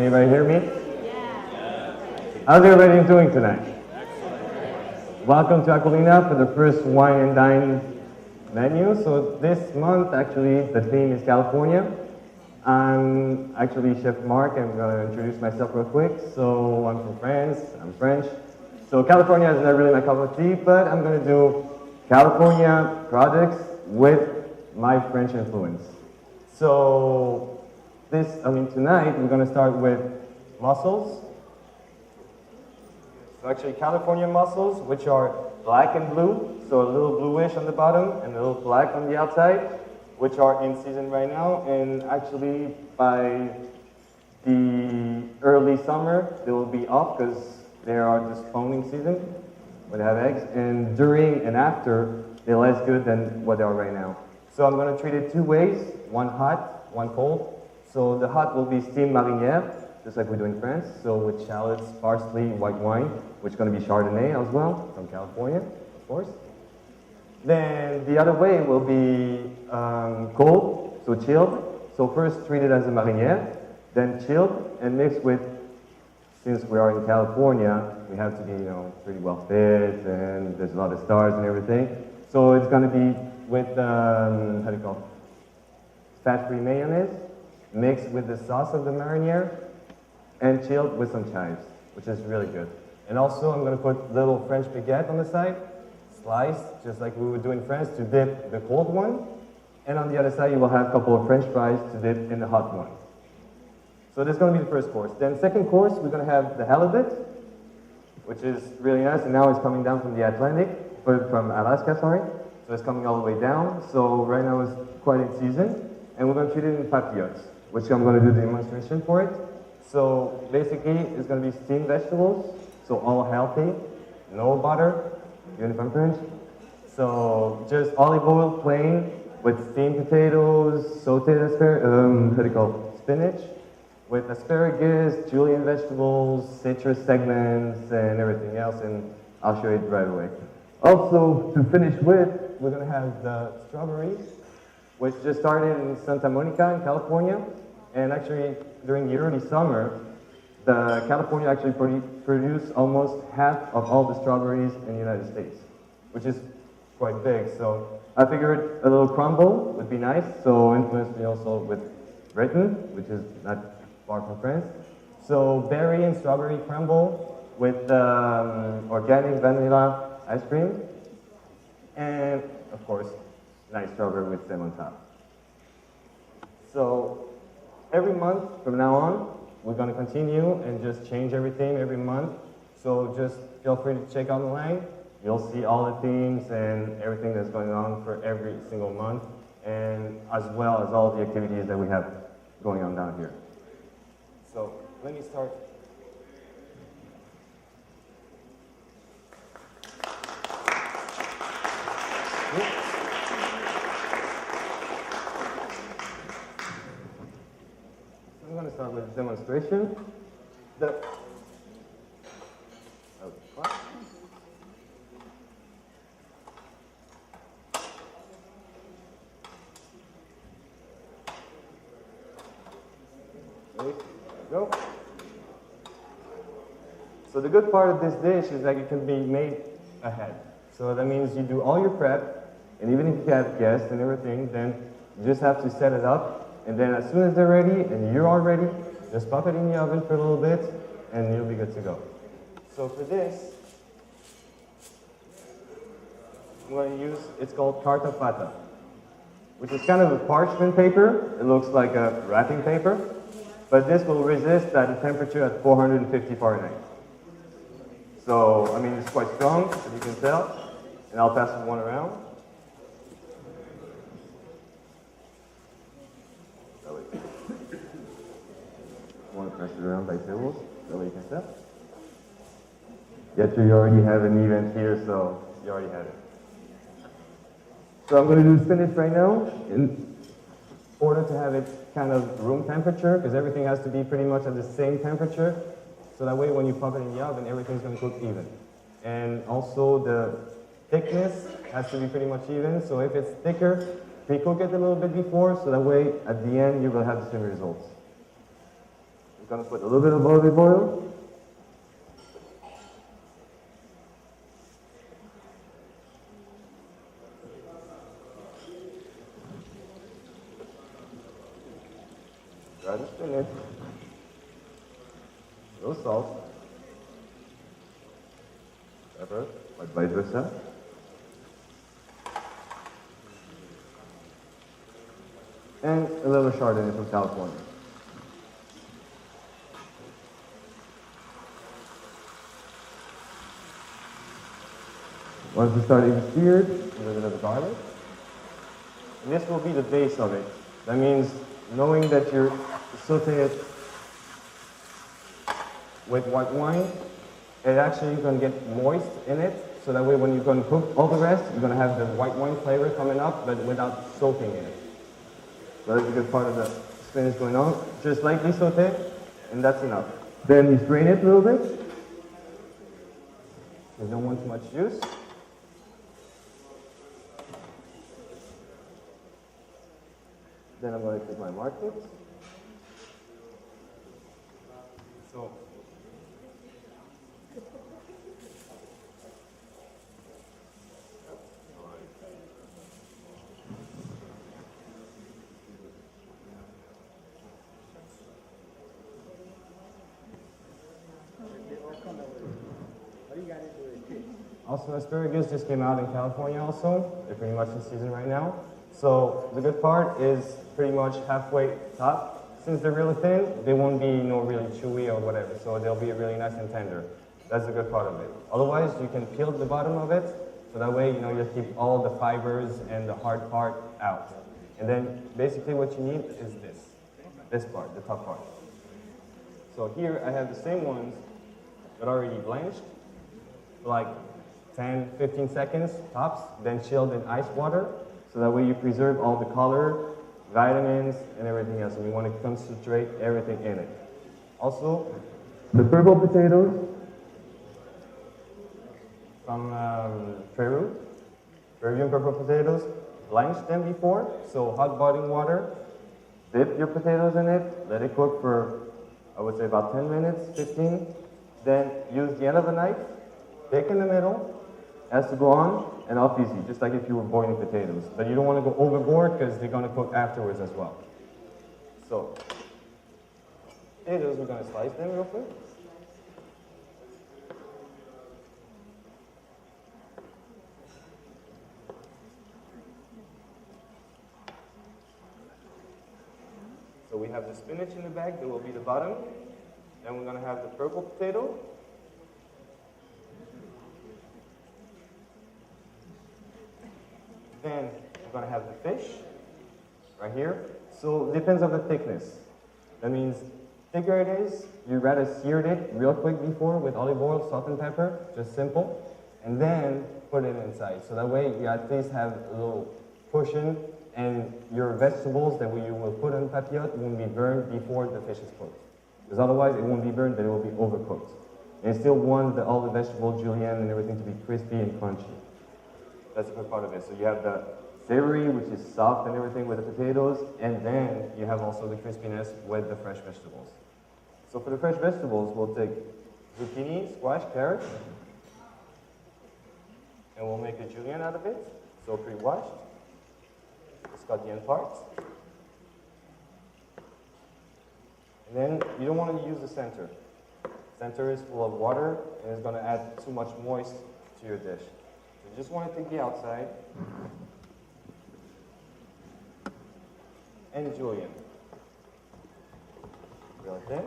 anybody hear me? How's everybody doing tonight? Welcome to Acqualina for the first wine and dine menu. So this month, actually, the theme is California. I'm actually Chef Marc. I'm going to introduce myself real quick. So I'm from France. I'm French. So California is not really my cup of tea, but I'm going to do California products with my French influence. So tonight we're going to start with mussels. So actually California mussels, which are black and blue, so a little bluish on the bottom and a little black on the outside, which are in season right now. And actually by the early summer, they will be off because they are the spawning season when they have eggs. And during and after, they're less good than what they are right now. So I'm going to treat it two ways, one hot, one cold. So the hot will be steamed marinière, just like we do in France. So with shallots, parsley, white wine, which is going to be Chardonnay as well, from California, of course. Then the other way will be cold, so chilled. So first treat it as a marinière, then chilled and mixed with, since we are in California, we have to be, pretty well fed and there's a lot of stars and everything. So it's going to be with, fat-free mayonnaise, mixed with the sauce of the marinière, and chilled with some chives, which is really good. And also I'm going to put little French baguette on the side, sliced, just like we would do in France, to dip the cold one. And on the other side, you will have a couple of French fries to dip in the hot one. So this is going to be the first course. Then second course, we're going to have the halibut, which is really nice. And now it's coming down from the Atlantic, from Alaska, sorry. So it's coming all the way down. So right now it's quite in season. And we're going to treat it in papillotes, which I'm going to do the demonstration for it. So basically, it's going to be steamed vegetables, so all healthy, no butter, even if I'm French. So just olive oil plain with steamed potatoes, sauteed spinach, with asparagus, julienne vegetables, citrus segments, and everything else, and I'll show you it right away. Also, to finish with, we're going to have the strawberries, which just started in Santa Monica in California. And actually, during the early summer, California actually produced almost half of all the strawberries in the United States, which is quite big. So I figured a little crumble would be nice. So influenced me also with Britain, which is not far from France. So berry and strawberry crumble with organic vanilla ice cream. And of course, nice strawberry with them on top. So every month from now on, we're going to continue and just change everything every month. So just feel free to check out the line. You'll see all the themes and everything that's going on for every single month, and as well as all the activities that we have going on down here. So let me start. I'm going to start with a demonstration. There you go. So the good part of this dish is that it can be made ahead. So that means you do all your prep, and even if you have guests and everything, then you just have to set it up. And then as soon as they're ready, and you're all ready, just pop it in the oven for a little bit, and you'll be good to go. So for this, I'm going to use, it's called carta pata, which is kind of a parchment paper. It looks like a wrapping paper, but this will resist at a temperature at 450 Fahrenheit. So, I mean, it's quite strong, as you can tell, and I'll pass one around. I want to pass it around by tables, that way you can tell. Yet you already have an event here, so you already have it. So I'm going to do spinach right now in order to have it kind of room temperature, because everything has to be pretty much at the same temperature. So that way when you pop it in the oven, everything's going to cook even. And also the thickness has to be pretty much even. So if it's thicker, pre-cook it a little bit before, so that way at the end you will have the same results. I'm gonna put a little bit of olive oil. Dry the spinach. A little salt. Pepper, like vice versa. And a little Chardonnay from California. Once it starts even seared, a little bit of garlic. And this will be the base of it. That means knowing that you're sauteing it with white wine, it actually is going to get moist in it. So that way when you're going to cook all the rest, you're going to have the white wine flavor coming up, but without soaking in it. So that's a good part of the spinach going on. Just lightly saute, and that's enough. Then you strain it a little bit. You don't want too much juice. Then I'm going to take my market. So, also, asparagus just came out in California also. They're pretty much in season right now. So the good part is pretty much halfway top. Since they're really thin, they won't be really chewy or whatever. So they'll be really nice and tender. That's the good part of it. Otherwise, you can peel the bottom of it. So that way, you'll keep all the fibers and the hard part out. And then basically what you need is this part, the top part. So here I have the same ones that are already blanched, like 10, 15 seconds tops, then chilled in ice water. So that way you preserve all the color, vitamins, and everything else. And you want to concentrate everything in it. Also, the purple potatoes from Peru, Peruvian purple potatoes, blanch them before. So hot boiling water, dip your potatoes in it, let it cook for, I would say about 10 minutes, 15. Then use the end of a knife, pick in the middle, has to go on and off easy, just like if you were boiling potatoes. But you don't want to go overboard because they're going to cook afterwards as well. So, potatoes, we're going to slice them real quick. So we have the spinach in the bag, that will be the bottom. Then we're going to have the purple potato. Then we're going to have the fish right here. So it depends on the thickness. That means thicker it is, you rather seared it real quick before with olive oil, salt and pepper, just simple, and then put it inside. So that way you at least have a little cushion and your vegetables that you will put in papillote won't be burned before the fish is cooked. Because otherwise it won't be burned, but it will be overcooked. And you still want all the vegetable julienne and everything to be crispy and crunchy. That's a good part of it. So you have the savory, which is soft and everything with the potatoes, and then you have also the crispiness with the fresh vegetables. So for the fresh vegetables, we'll take zucchini, squash, carrot, and we'll make a julienne out of it. So pre-washed. It's got the end parts. And then you don't want to use the center. Center is full of water and it's going to add too much moist to your dish. So you just want to take the outside and julienne. Real thin.